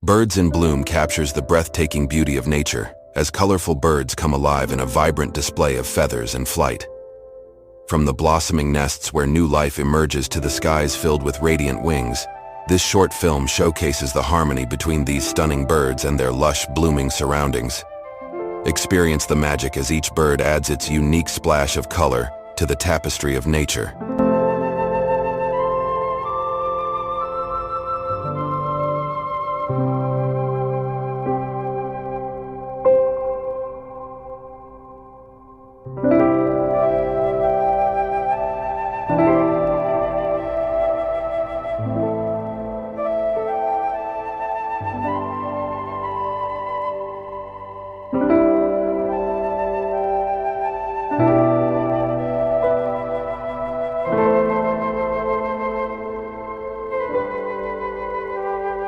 Birds in Bloom captures the breathtaking beauty of nature, as colorful birds come alive in a vibrant display of feathers and flight. From the blossoming nests where new life emerges to the skies filled with radiant wings, this short film showcases the harmony between these stunning birds and their lush, blooming surroundings. Experience the magic as each bird adds its unique splash of color to the tapestry of nature.